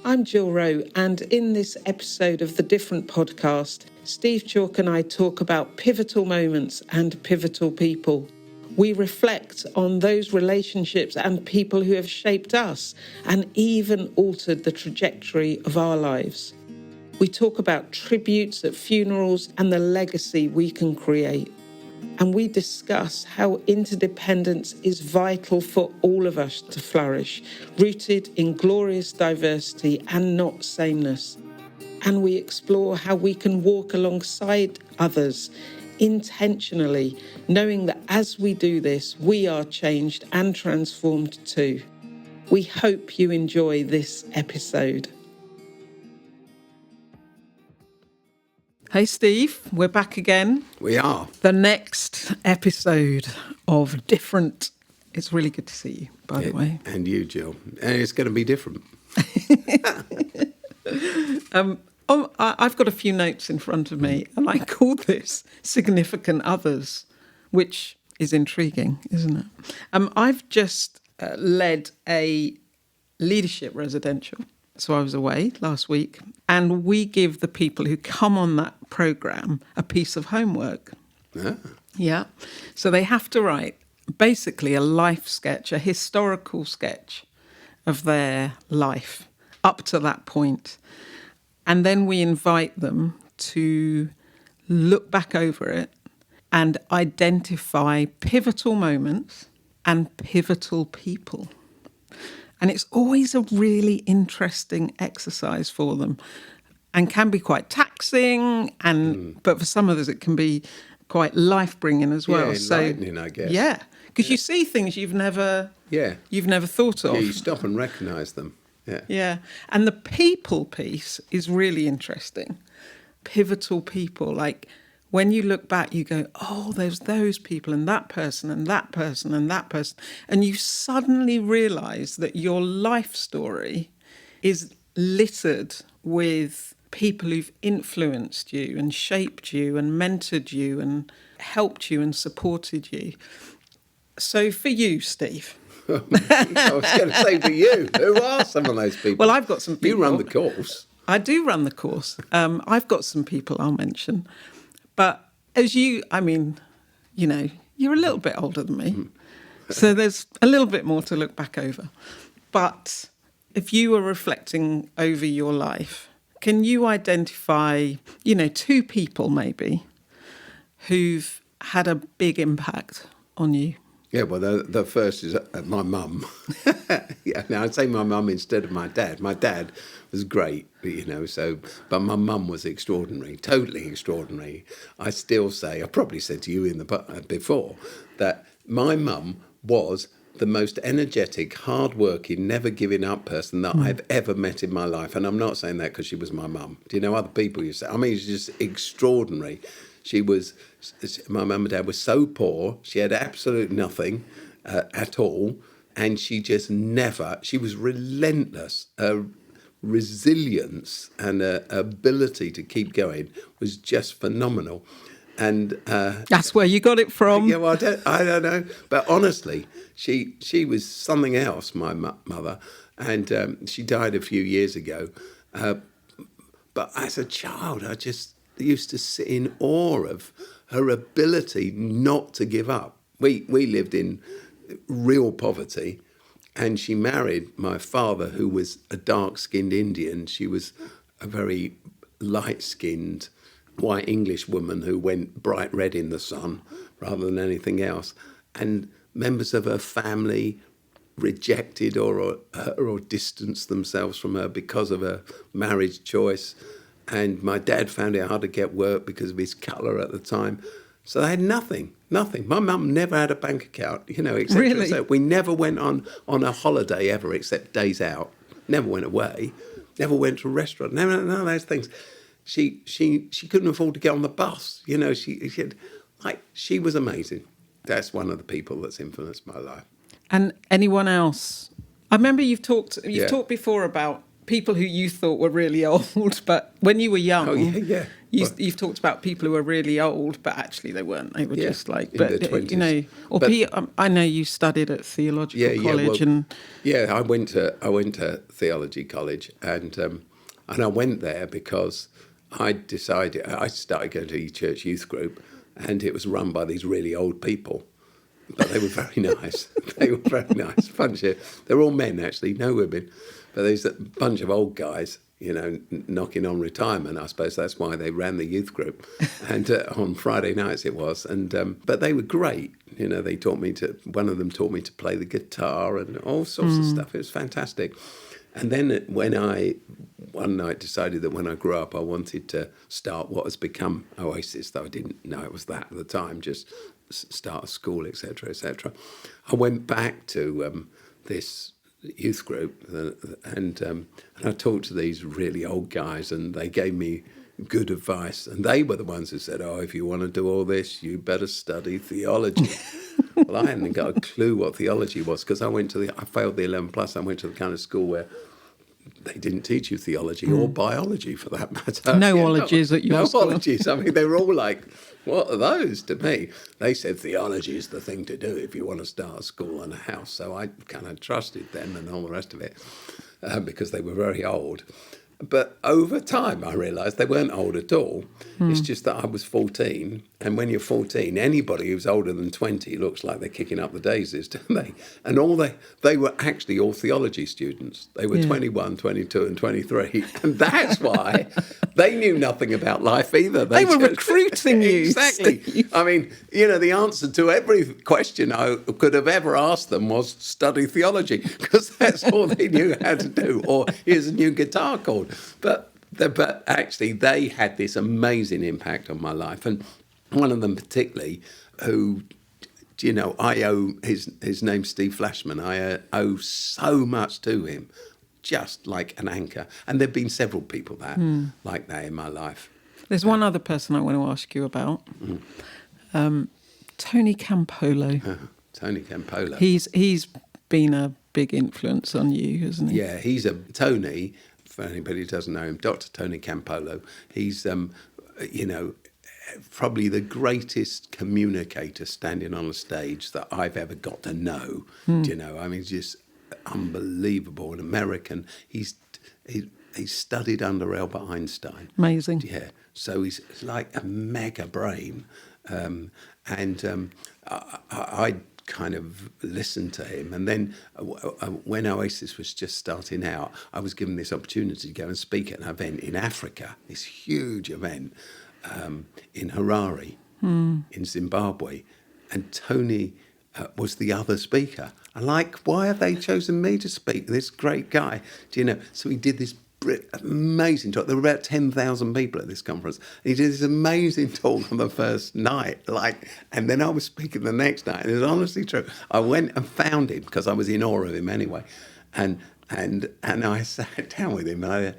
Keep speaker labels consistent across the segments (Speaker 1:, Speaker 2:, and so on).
Speaker 1: I'm Jill Rowe, and in this episode of the Different podcast, Steve Chalke and I talk about pivotal moments and pivotal people. We reflect on those relationships and people who have shaped us and even altered the trajectory of our lives. We talk about tributes at funerals and the legacy we can create. And we discuss how interdependence is vital for all of us to flourish, rooted in glorious diversity and not sameness. And we explore how we can walk alongside others intentionally, knowing that as we do this, we are changed and transformed too. We hope you enjoy this episode. Hey Steve, we're back again.
Speaker 2: We are.
Speaker 1: The next episode of Different. It's really good to see you, by the way.
Speaker 2: And you, Jill. And it's going to be different.
Speaker 1: I've got a few notes in front of me, and I call this Significant Others, which is intriguing, isn't it? I've just led a leadership residential. So I was away last week, and we give the people who come on that programme a piece of homework.
Speaker 2: Ah.
Speaker 1: Yeah. So they have to write basically a life sketch, a historical sketch of their life up to that point. And then we invite them to look back over it and identify pivotal moments and pivotal people. And it's always a really interesting exercise for them and can be quite taxing. But for some of us, it can be quite life-bringing as well.
Speaker 2: Yeah, enlightening, I guess.
Speaker 1: Yeah, because you see things you've never thought of.
Speaker 2: Yeah, you stop and recognise them. Yeah.
Speaker 1: Yeah. And the people piece is really interesting. Pivotal people, like when you look back, you go, oh, there's those people and that person and that person and that person. And you suddenly realise that your life story is littered with people who've influenced you and shaped you and mentored you and helped you and supported you. So for you, Steve.
Speaker 2: I was going to say for you, who are some of those people?
Speaker 1: Well, I've got some people.
Speaker 2: You run the course.
Speaker 1: I do run the course. I've got some people I'll mention. But as you, I mean, you know, you're a little bit older than me. So there's a little bit more to look back over. But if you were reflecting over your life, can you identify, you know, two people maybe who've had a big impact on you?
Speaker 2: Yeah, well, the first is my mum. Yeah, now I'd say my mum instead of my dad. My dad was great, you know, but my mum was extraordinary, totally extraordinary. I still say, I probably said to you before, that my mum was the most energetic, hard-working, never giving up person that I've ever met in my life. And I'm not saying that because she was my mum. Do you know other people you say? I mean, she's just extraordinary. My mum and dad were so poor, she had absolutely nothing at all, and she just she was relentless. Her resilience and her ability to keep going was just phenomenal. And
Speaker 1: that's where you got it from.
Speaker 2: Yeah, well, I don't know. But honestly, she was something else, my mother, and she died a few years ago. But as a child, I just used to sit in awe of her ability not to give up. We lived in real poverty, and she married my father, who was a dark-skinned Indian. She was a very light-skinned white English woman who went bright red in the sun rather than anything else. And members of her family rejected or distanced themselves from her because of her marriage choice. And my dad found it hard to get work because of his colour at the time. So they had nothing. My mum never had a bank account, you know, etc.
Speaker 1: Really?
Speaker 2: So we never went on a holiday ever, except days out. Never went away. Never went to a restaurant. None of those things. She couldn't afford to get on the bus. You know, she was amazing. That's one of the people that's influenced my life.
Speaker 1: And anyone else? I remember you've talked before about people who you thought were really old, but when you were young, you've talked about people who were really old, but actually they weren't. They were just like,
Speaker 2: in their 20s.
Speaker 1: You know, or I know you studied at theological college,
Speaker 2: I went to theology college, and I went there because I started going to the church youth group, and it was run by these really old people. But they were very nice. They were very nice. They're all men, actually, no women. But there's a bunch of old guys, you know, knocking on retirement. I suppose that's why they ran the youth group. And on Friday nights it was. But they were great. You know, one of them taught me to play the guitar and all sorts of stuff. It was fantastic. And then when I one night decided that when I grew up I wanted to start what has become Oasis, though I didn't know it was that at the time, just start a school, etc., etc. I went back to this youth group and I talked to these really old guys, and they gave me good advice, and they were the ones who said, if you want to do all this, you better study theology. Well, I hadn't got a clue what theology was, because I failed the 11 plus. I went to the kind of school where they didn't teach you theology or biology, for that matter.
Speaker 1: No ologies at your school.
Speaker 2: No ologies. I mean, they were all like, what are those to me? They said theology is the thing to do if you want to start a school and a house. So I kind of trusted them and all the rest of it because they were very old. But over time, I realised they weren't old at all. It's just that I was 14. And when you're 14, anybody who's older than 20 looks like they're kicking up the daisies, don't they? And they were actually all theology students. They were 21, 22 and 23. And that's why they knew nothing about life either.
Speaker 1: They were recruiting you.
Speaker 2: Exactly. I mean, you know, the answer to every question I could have ever asked them was study theology, because that's all they knew how to do. Or here's a new guitar chord. But actually, they had this amazing impact on my life. And one of them particularly, who, you know, I owe, his name's Steve Flashman, I owe so much to him, just like an anchor. And there have been several people like that in my life.
Speaker 1: There's one other person I want to ask you about. Tony Campolo.
Speaker 2: Tony Campolo.
Speaker 1: He's been a big influence on you, hasn't he?
Speaker 2: Yeah, Tony, for anybody who doesn't know him, Dr. Tony Campolo. He's, you know, probably the greatest communicator standing on a stage that I've ever got to know. Do you know? I mean, just unbelievable. An American. He studied under Albert Einstein.
Speaker 1: Amazing.
Speaker 2: Yeah. So he's like a mega brain. I kind of listened to him. And then when Oasis was just starting out, I was given this opportunity to go and speak at an event in Africa, this huge event in Harare, in Zimbabwe. And Tony was the other speaker. I'm like, why have they chosen me to speak? This great guy. Do you know? So he did this amazing talk. There were about 10,000 people at this conference. He did this amazing talk on the first night, and then I was speaking the next night. And it was honestly true. I went and found him because I was in awe of him anyway, and I sat down with him. I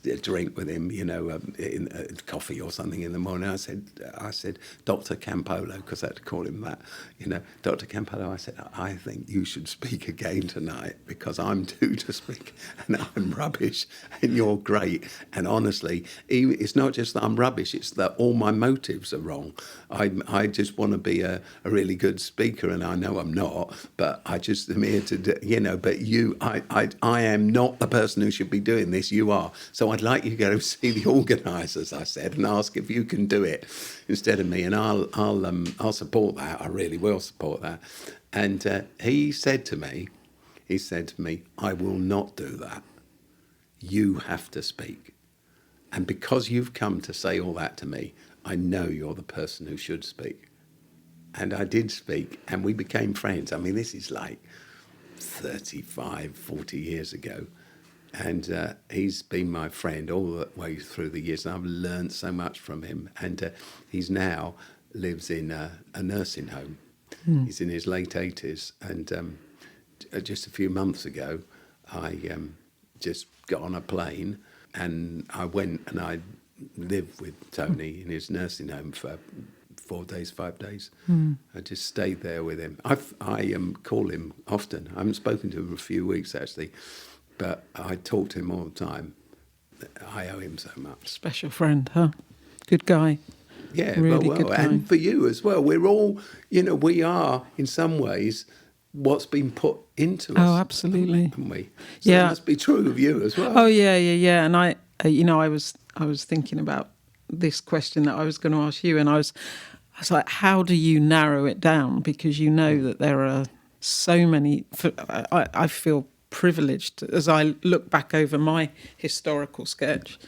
Speaker 2: a drink with him, you know, in coffee or something in the morning. I said, Dr. Campolo, because I had to call him that, you know, Dr. Campolo. I said, I think you should speak again tonight, because I'm due to speak and I'm rubbish and you're great. And honestly, it's not just that I'm rubbish, it's that all my motives are wrong. I just want to be a really good speaker, and I know I'm not, but I just am here to do, you know, but I am not the person who should be doing this, you are. So I'd like you to go see the organisers, I said, and ask if you can do it instead of me, and I'll support that. I really will support that. And he said to me, I will not do that. You have to speak. And because you've come to say all that to me, I know you're the person who should speak. And I did speak, and we became friends. I mean, this is like 35, 40 years ago. And he's been my friend all the way through the years, and I've learned so much from him. And he's now lives in a nursing home. He's in his late 80s. And just a few months ago, I just got on a plane, and I went and I lived with Tony in his nursing home for 4 days, 5 days. I just stayed there with him. I call him often. I haven't spoken to him for a few weeks, actually. But I talk to him all the time. I owe him so much.
Speaker 1: Special friend, huh? Good guy.
Speaker 2: Yeah,
Speaker 1: Really
Speaker 2: well,
Speaker 1: good guy.
Speaker 2: and for you as well. We're all, we are in some ways what's been put into us.
Speaker 1: Oh, absolutely.
Speaker 2: Haven't we? So
Speaker 1: Yeah.
Speaker 2: it must be true of you as well.
Speaker 1: Oh, yeah. And I was thinking about this question that I was going to ask you, and I was like, how do you narrow it down? Because you know that there are so many. I feel privileged as I look back over my historical sketch,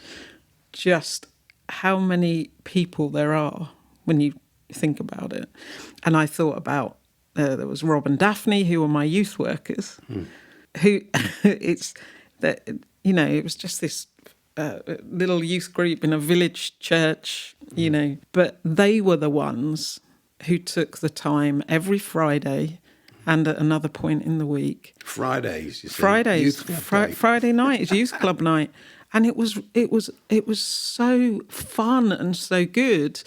Speaker 1: just how many people there are when you think about it. And I thought about there was Rob and Daphne, who were my youth workers, who it's that it was just this little youth group in a village church, but they were the ones who took the time every Friday and at another point in the week.
Speaker 2: Fridays, you see.
Speaker 1: Fridays,
Speaker 2: Youth Club Day.
Speaker 1: Friday night is youth club night, and it was so fun and so good.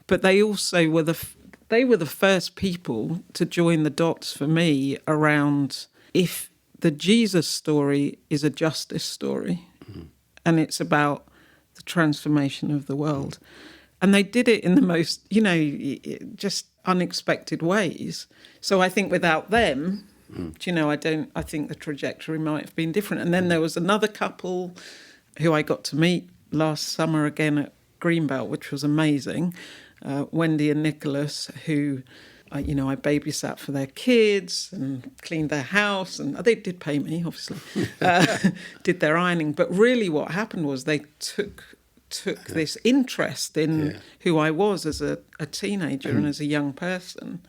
Speaker 1: But they also were the first people to join the dots for me around if the Jesus story is a justice story, and it's about the transformation of the world. And they did it in the most, just unexpected ways. So I think without them, I think the trajectory might have been different. And then there was another couple who I got to meet last summer again at Greenbelt, which was amazing. Wendy and Nicholas, who, I babysat for their kids and cleaned their house. And they did pay me, obviously, did their ironing. But really what happened was they took this interest in who I was as a teenager and as a young person,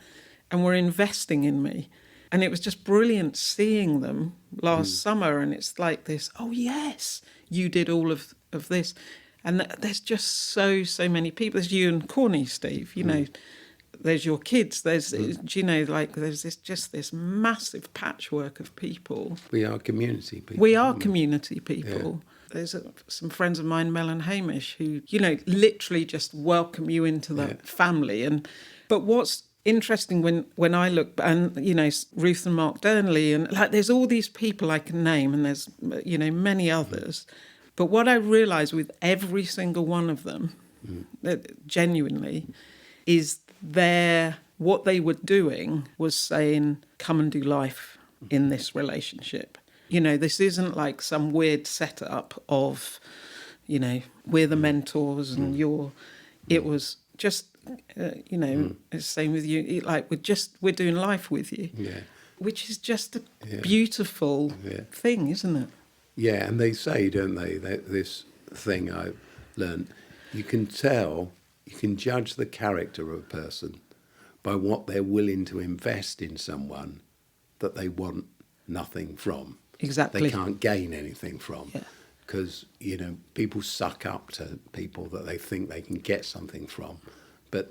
Speaker 1: and were investing in me. And it was just brilliant seeing them last summer, and it's like this, oh yes, you did all of this. And there's just so many people. There's you and Corny, Steve, there's your kids, there's, there's this massive patchwork of people.
Speaker 2: We are community people.
Speaker 1: We are community people. Yeah. There's some friends of mine, Mel and Hamish, who, literally just welcome you into the family. But what's interesting when I look, and, Ruth and Mark Durnley, and there's all these people I can name, and there's, many others. But what I realise with every single one of them, genuinely, is what they were doing was saying, come and do life in this relationship. This isn't like some weird setup of, we're the mentors and it was just, it's the same with you, we're doing life with you, which is just a beautiful thing, isn't it?
Speaker 2: Yeah, and they say, don't they, that this thing I've learned, you can judge the character of a person by what they're willing to invest in someone that they want nothing from.
Speaker 1: Exactly.
Speaker 2: They can't gain anything from. Because, people suck up to people that they think they can get something from. But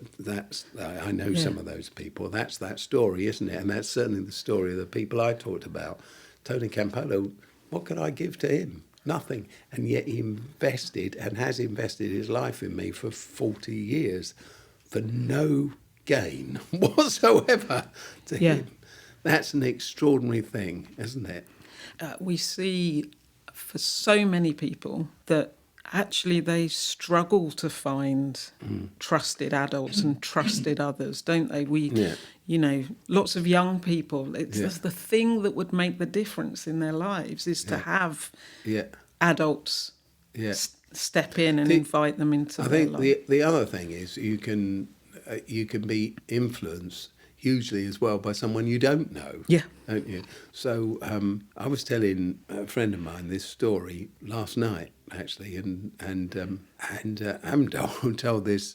Speaker 2: I know some of those people. That's that story, isn't it? And that's certainly the story of the people I talked about. Tony Campolo, what could I give to him? Nothing. And yet he invested and has invested his life in me for 40 years for no gain whatsoever to him. That's an extraordinary thing, isn't it?
Speaker 1: We see for so many people that actually they struggle to find trusted adults and trusted others, don't they? Lots of young people, it's the thing that would make the difference in their lives is to have adults step in and invite them into their life. I
Speaker 2: think the other thing is you can be influenced hugely as well by someone you don't know, don't you? So I was telling a friend of mine this story last night, actually, and I haven't told this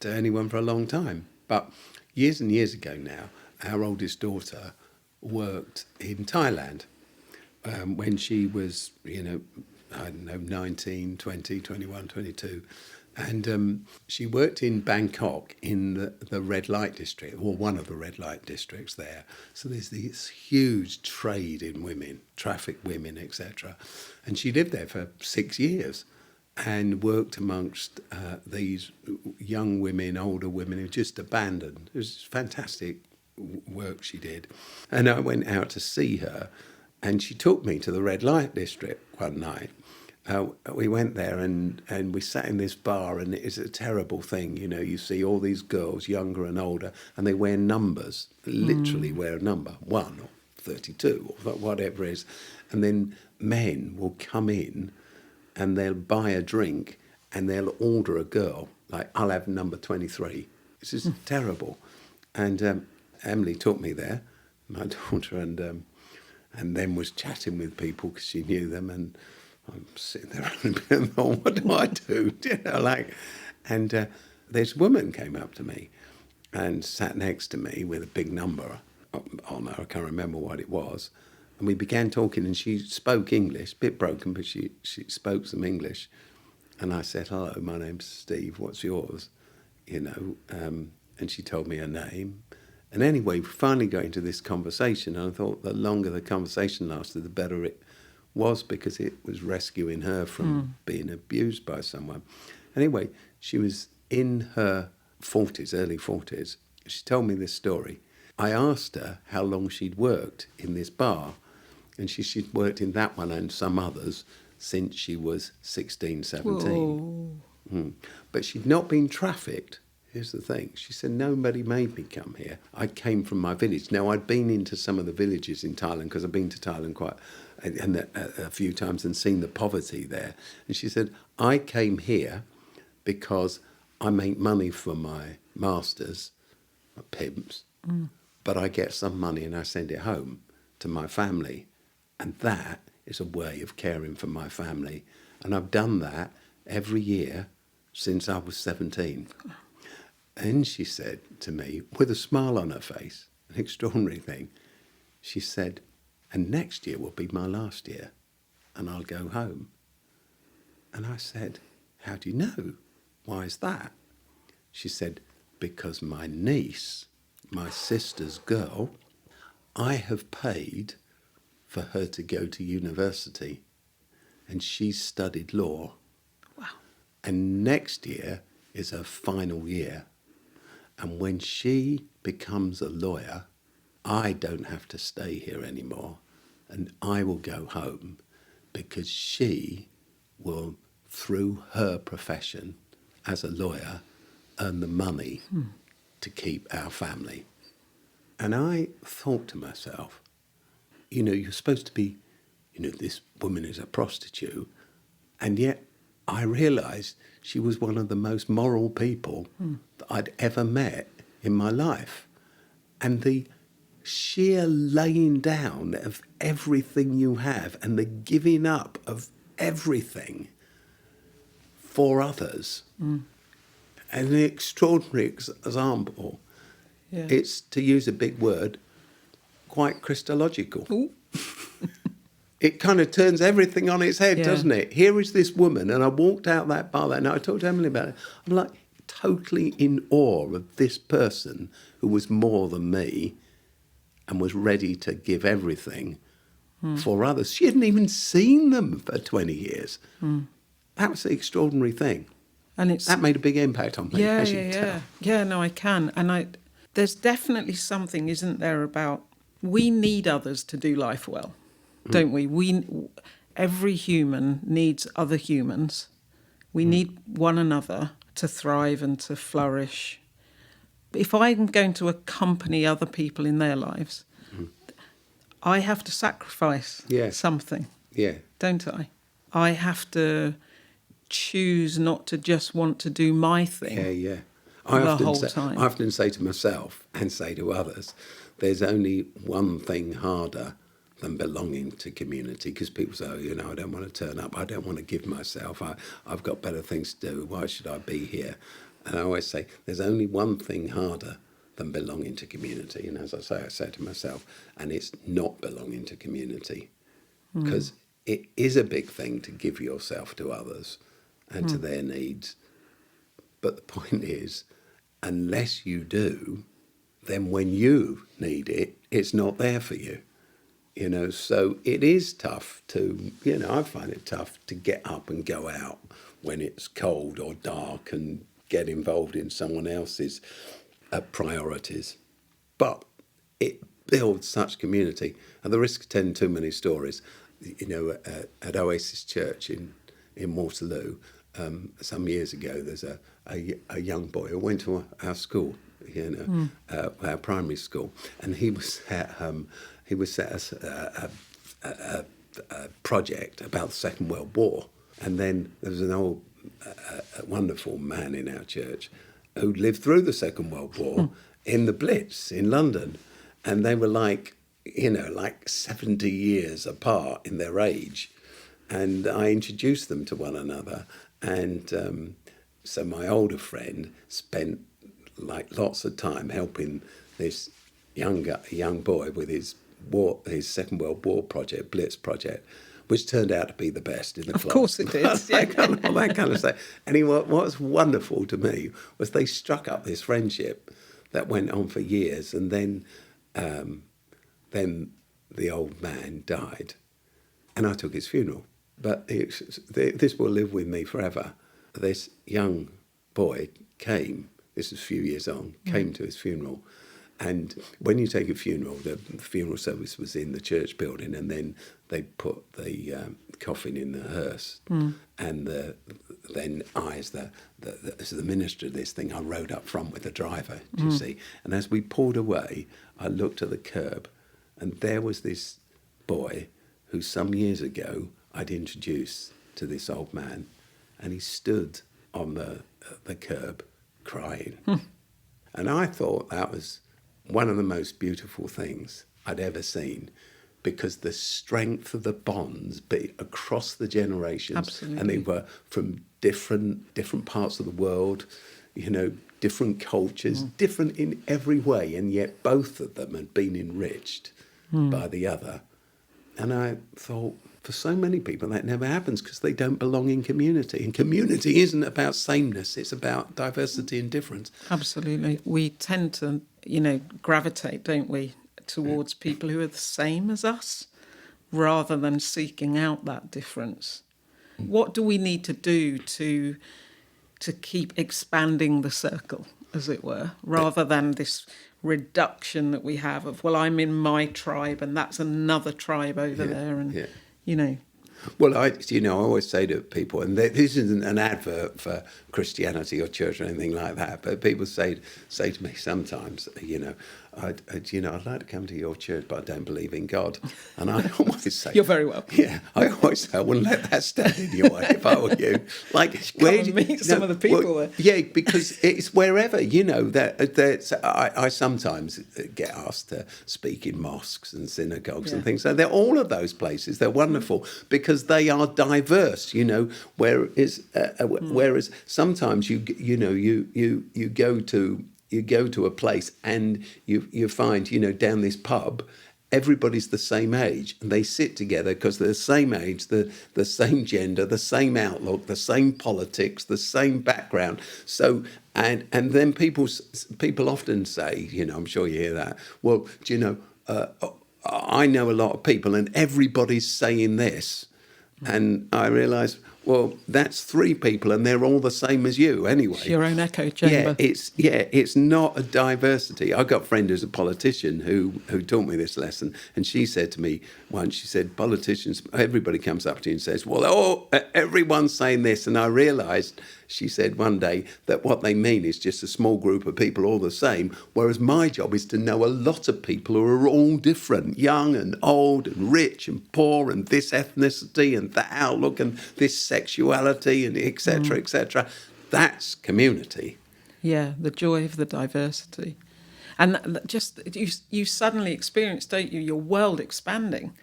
Speaker 2: to anyone for a long time. But years and years ago now, our oldest daughter worked in Thailand when she was, 19, 20, 21, 22. And she worked in Bangkok in the red light district, or one of the red light districts there. So there's this huge trade in women, trafficked women, etc. And she lived there for 6 years and worked amongst these young women, older women who just abandoned. It was fantastic work she did. And I went out to see her, And she took me to the red light district one night. We went there and we sat in this bar, and it's a terrible thing. You know, you see all these girls, younger and older, and they wear numbers, literally wear a number, 1 or 32 or whatever it is. And then men will come in and they'll buy a drink and they'll order a girl, like, I'll have number 23. This is terrible. And Emily took me there, my daughter, and then was chatting with people because she knew them, and I'm sitting there and what do I do? You know, like, and this woman came up to me and sat next to me with a big number on her. I can't remember what it was. And we began talking, and she spoke English, a bit broken, but she spoke some English. And I said, hello, my name's Steve, what's yours? You know, and she told me her name. And anyway, we finally got into this conversation, and I thought the longer the conversation lasted, the better it was, because it was rescuing her from being abused by someone. Anyway, she was in her 40s, early 40s. She told me this story. I asked her how long she'd worked in this bar, and she'd worked in that one and some others since she was 16, 17. But she'd not been trafficked. Here's the thing. She said, nobody made me come here. I came from my village. Now, I'd been into some of the villages in Thailand, because I've been to Thailand a few times and seen the poverty there. And she said, I came here because I make money for my masters, my pimps, but I get some money and I send it home to my family. And that is a way of caring for my family. And I've done that every year since I was 17. And she said to me, with a smile on her face, an extraordinary thing, she said, and next year will be my last year, and I'll go home. And I said, how do you know? Why is that? She said, because my niece, my sister's girl, I have paid for her to go to university, and she studied law.
Speaker 1: Wow.
Speaker 2: And next year is her final year. And when she becomes a lawyer, I don't have to stay here anymore, and I will go home, because she will, through her profession as a lawyer, earn the money to keep our family. And I thought to myself, you know, you're supposed to be, you know, this woman is a prostitute, and yet I realised she was one of the most moral people that I'd ever met in my life. And the sheer laying down of everything you have and the giving up of everything for others. And an extraordinary example.
Speaker 1: Yeah.
Speaker 2: It's, to use a big word, quite Christological. It kind of turns everything on its head, doesn't it? Here is this woman, and I walked out that bar that night. I talked to Emily about it. I'm like totally in awe of this person who was more than me and was ready to give everything for others. She hadn't even seen them for 20 years. That was the extraordinary thing.
Speaker 1: And
Speaker 2: that made a big impact on me, as you can tell.
Speaker 1: Yeah, no, I can. And there's definitely something, isn't there, about we need others to do life well. Don't we? Every human needs other humans. We need one another to thrive and to flourish. If I'm going to accompany other people in their lives, I have to sacrifice something, don't I? I have to choose not to just want to do my thing the whole time.
Speaker 2: I often say to myself and say to others, there's only one thing harder than belonging to community, because people say, oh, you know, I don't want to turn up, I don't want to give myself, I've got better things to do, why should I be here? And I always say, there's only one thing harder than belonging to community. And as I say to myself, and it's not belonging to community, because it is a big thing to give yourself to others and to their needs. But the point is, unless you do, then when you need it, it's not there for you. You know, so it is tough to, you know, I find it tough to get up and go out when it's cold or dark and get involved in someone else's priorities. But it build such community. At the risk of telling too many stories, at Oasis Church in Waterloo, some years ago, there's a young boy who went to our school, our primary school, and he was at a project about the Second World War, and then there was an old, wonderful man in our church who lived through the Second World War in the Blitz in London, and they were like 70 years apart in their age, and I introduced them to one another, and so my older friend spent lots of time helping this young boy with his Second World War project, Blitz project, which turned out to be the best in the class.
Speaker 1: Of course it did.
Speaker 2: that kind of stuff. And what was wonderful to me was they struck up this friendship that went on for years, and then the old man died, and I took his funeral. But this will live with me forever. This young boy came, this is a few years on, came to his funeral. And when you take a funeral, the funeral service was in the church building, and then they put the coffin in the hearse. And then I, as the minister of this thing, I rode up front with the driver, do you see? And as we pulled away, I looked at the curb, and there was this boy who some years ago I'd introduced to this old man, and he stood on the curb crying. And I thought that was one of the most beautiful things I'd ever seen, because the strength of the bonds across the generations.
Speaker 1: Absolutely.
Speaker 2: And they were from different parts of the world, different cultures, different in every way, and yet both of them had been enriched by the other. And I thought, for so many people, that never happens because they don't belong in community. And community isn't about sameness, it's about diversity and difference.
Speaker 1: Absolutely. We tend to, gravitate, don't we, towards people who are the same as us, rather than seeking out that difference. What do we need to do to keep expanding the circle, as it were, rather than this reduction that we have of, well, I'm in my tribe and that's another tribe over there, and
Speaker 2: Well, I always say to people, and this isn't an advert for Christianity or church or anything like that, but people say to me sometimes, I'd like to come to your church, but I don't believe in God. And I always say,
Speaker 1: you're very welcome.
Speaker 2: Yeah, I always say I wouldn't let that stand in your way if I were you. Like,
Speaker 1: come and meet some of the people there.
Speaker 2: Yeah, because it's wherever, I sometimes get asked to speak in mosques and synagogues and things. So they're all of those places. They're wonderful because they are diverse, whereas sometimes you go to a place and you find, down this pub, everybody's the same age and they sit together because they're the same age, the same gender, the same outlook, the same politics, the same background. So, and then people often say, I'm sure you hear that, well, I know a lot of people and everybody's saying this. And I realised, well, that's three people and they're all the same as you anyway.
Speaker 1: It's your own echo chamber.
Speaker 2: It's not a diversity. I got a friend who's a politician who taught me this lesson, and she said to me once, she said, politicians, everybody comes up to you and says, well, everyone's saying this. And I realised, she said one day, that what they mean is just a small group of people all the same, whereas my job is to know a lot of people who are all different, young and old and rich and poor and this ethnicity and that outlook and this sexuality and et cetera, et cetera. That's community.
Speaker 1: Yeah, the joy of the diversity. And just, you suddenly experience, don't you, your world expanding.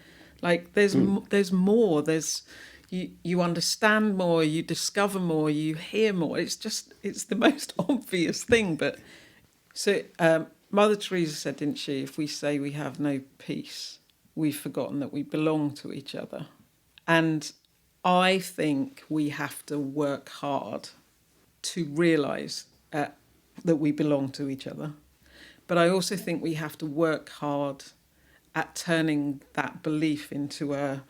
Speaker 1: Like there's more, you understand more, you discover more, you hear more. It's the most obvious thing. But so Mother Teresa said, didn't she, if we say we have no peace, we've forgotten that we belong to each other. And I think we have to work hard to realise that we belong to each other. But I also think we have to work hard at turning that belief into a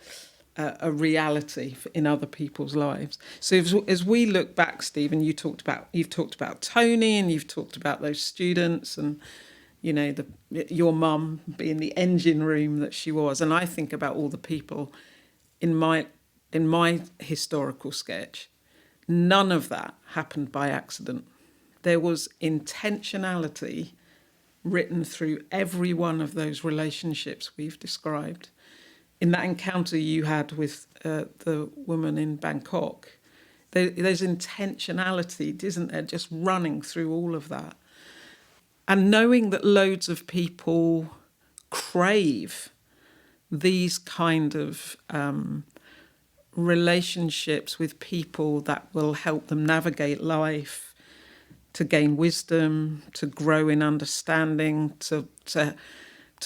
Speaker 1: reality in other people's lives. So as we look back, Stephen, you've talked about Tony and you've talked about those students, and your mum being the engine room that she was. And I think about all the people in my historical sketch. None of that happened by accident. There was intentionality written through every one of those relationships we've described. In that encounter you had with the woman in Bangkok, there's intentionality, isn't there, just running through all of that. And knowing that loads of people crave these kind of relationships with people that will help them navigate life, to gain wisdom, to grow in understanding, to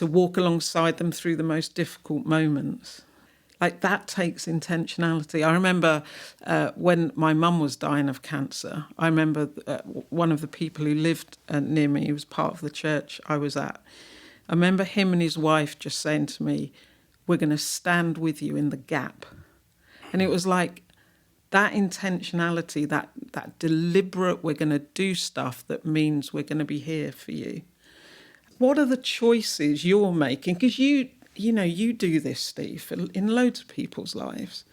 Speaker 1: walk alongside them through the most difficult moments. Like, that takes intentionality. I remember when my mum was dying of cancer, I remember one of the people who lived near me, who was part of the church I was at, I remember him and his wife just saying to me, "We're going to stand with you in the gap." And it was like that intentionality, that deliberate, we're going to do stuff that means we're going to be here for you. What are the choices you're making? Because you do this, Steve, in loads of people's lives.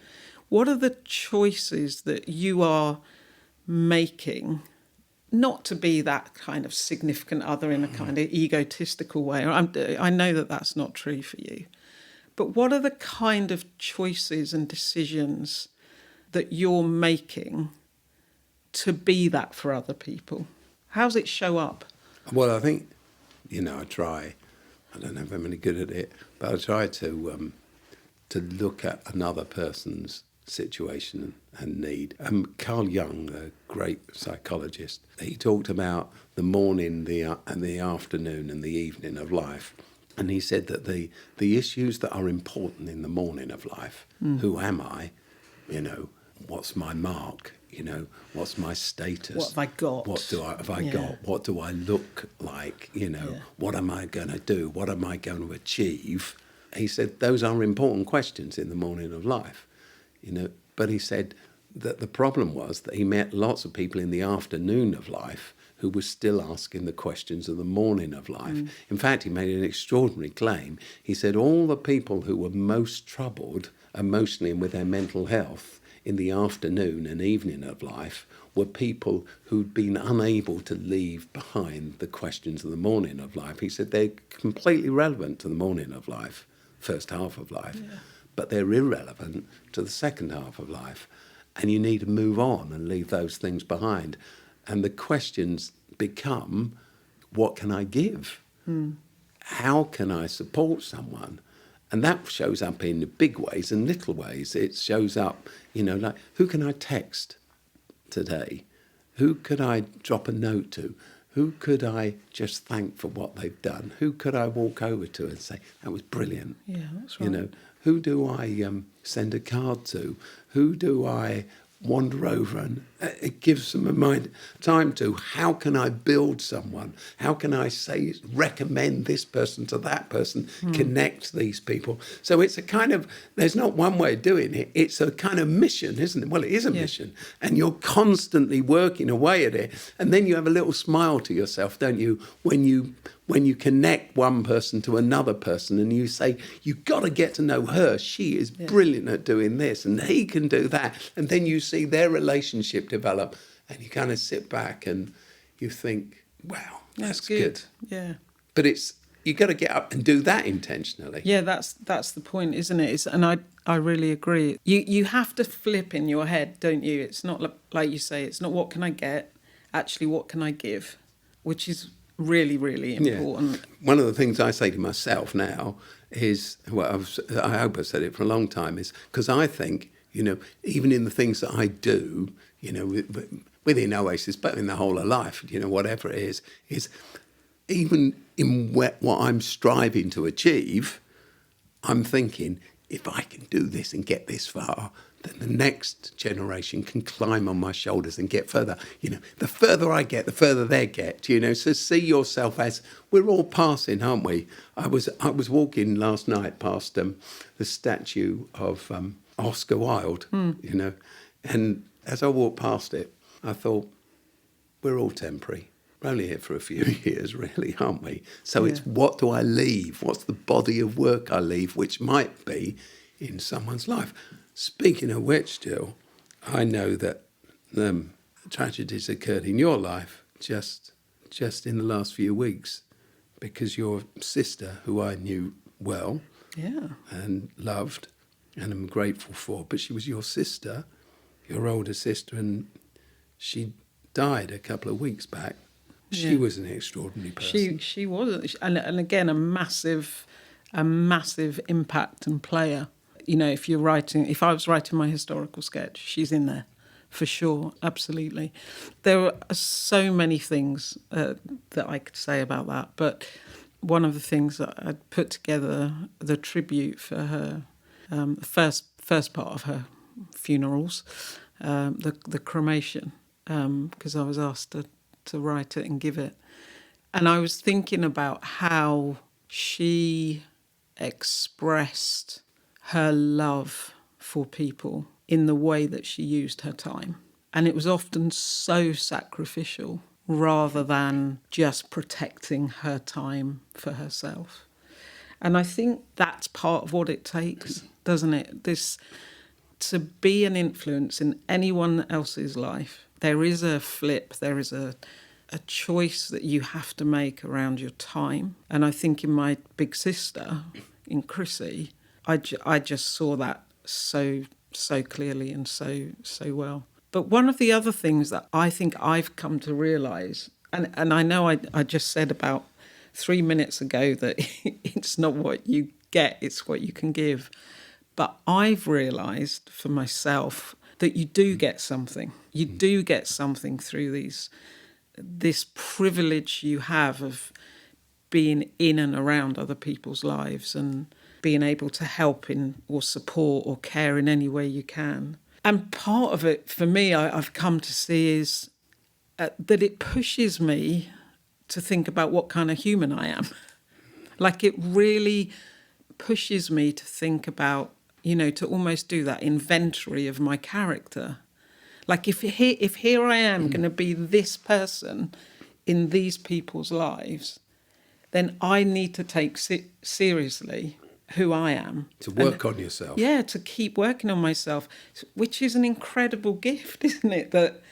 Speaker 1: What are the choices that you are making, not to be that kind of significant other in a kind of egotistical way? I know that that's not true for you. But what are the kind of choices and decisions that you're making to be that for other people? How does it show up?
Speaker 2: Well, I think, I try. I don't know if I'm any good at it, but I try to look at another person's situation and need. Carl Jung, a great psychologist, he talked about the morning, and the afternoon and the evening of life. And he said that the issues that are important in the morning of life, who am I, what's my mark, what's my status?
Speaker 1: What have I got?
Speaker 2: Have I got? What do I look like? What am I going to do? What am I going to achieve? He said those are important questions in the morning of life, But he said that the problem was that he met lots of people in the afternoon of life who were still asking the questions of the morning of life. In fact, he made an extraordinary claim. He said all the people who were most troubled emotionally and with their mental health in the afternoon and evening of life were people who'd been unable to leave behind the questions of the morning of life. He said they're completely relevant to the morning of life, first half of life, but they're irrelevant to the second half of life. And you need to move on and leave those things behind. And the questions become, what can I give? How can I support someone? And that shows up in big ways and little ways. It shows up, like, who can I text today? Who could I drop a note to? Who could I just thank for what they've done? Who could I walk over to and say, that was brilliant?
Speaker 1: Yeah, that's right.
Speaker 2: Who do I send a card to? Who do I wander over and it gives them a mind time to? How can I build someone? How can I say, recommend this person to that person, connect these people? So it's a kind of, there's not one way of doing it. It's a kind of mission, isn't it? Well, it is a mission. And you're constantly working away at it. And then you have a little smile to yourself, don't you, when you connect one person to another person and you say, you've got to get to know her. She is brilliant at doing this and he can do that. And then you see their relationship develop and you kind of sit back and you think, wow, that's good.
Speaker 1: Yeah.
Speaker 2: But you got to get up and do that intentionally.
Speaker 1: Yeah, that's the point, isn't it? And I really agree. You have to flip in your head, don't you? It's not like you say, it's not what can I get, actually what can I give, which is really, really important.
Speaker 2: Yeah. One of the things I say to myself now is, I hope I've said it for a long time, is because I think, even in the things that I do, within Oasis, but in the whole of life, whatever it is even in what I'm striving to achieve, I'm thinking, if I can do this and get this far, then the next generation can climb on my shoulders and get further. The further I get, the further they get. So see yourself as we're all passing, aren't we? I was walking last night past the statue of Oscar Wilde, and as I walked past it, I thought, we're all temporary. We're only here for a few years, really, aren't we? So it's what do I leave? What's the body of work I leave, which might be in someone's life? Speaking of which, Jill, I know that tragedies occurred in your life just in the last few weeks, because your sister, who I knew well and loved and am grateful for, but she was your sister, your older sister, and she died a couple of weeks back. She was an extraordinary person.
Speaker 1: She was, and again, a massive impact and player. You know, if I was writing my historical sketch, she's in there, for sure, absolutely. There are so many things that I could say about that, but one of the things that I put together, the tribute for her, first part of her funerals, the cremation, because I was asked to write it and give it. And I was thinking about how she expressed her love for people in the way that she used her time. And it was often so sacrificial rather than just protecting her time for herself. And I think that's part of what it takes, doesn't it? To be an influence in anyone else's life, there is a flip, there is a choice that you have to make around your time. And I think in my big sister, in Chrissy, I just saw that so clearly and so well. But one of the other things that I think I've come to realise, and I know I just said about 3 minutes ago that it's not what you get, it's what you can give. But I've realised for myself that you do get something. You do get something through this privilege you have of being in and around other people's lives and being able to help in or support or care in any way you can. And part of it, for me, I've come to see is that it pushes me to think about what kind of human I am. Like, it really pushes me to think about, you know, to almost do that inventory of my character. Like, if here I am going to be this person in these people's lives, then I need to take seriously who I am.
Speaker 2: To work on yourself.
Speaker 1: Yeah, to keep working on myself, which is an incredible gift, isn't it? That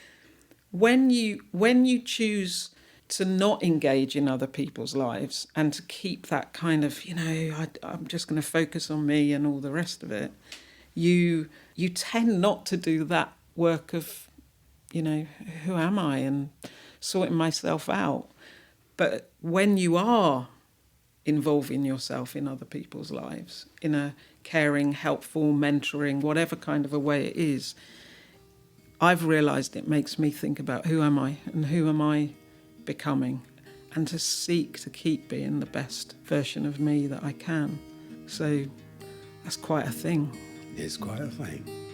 Speaker 1: when you choose to not engage in other people's lives and to keep that kind of, you know, I'm just going to focus on me and all the rest of it, you tend not to do that work of, you know, who am I and sorting myself out. But when you are involving yourself in other people's lives, in a caring, helpful, mentoring, whatever kind of a way it is, I've realised it makes me think about who am I and who am I becoming, and to seek to keep being the best version of me that I can. So that's quite a thing.
Speaker 2: It's quite a thing.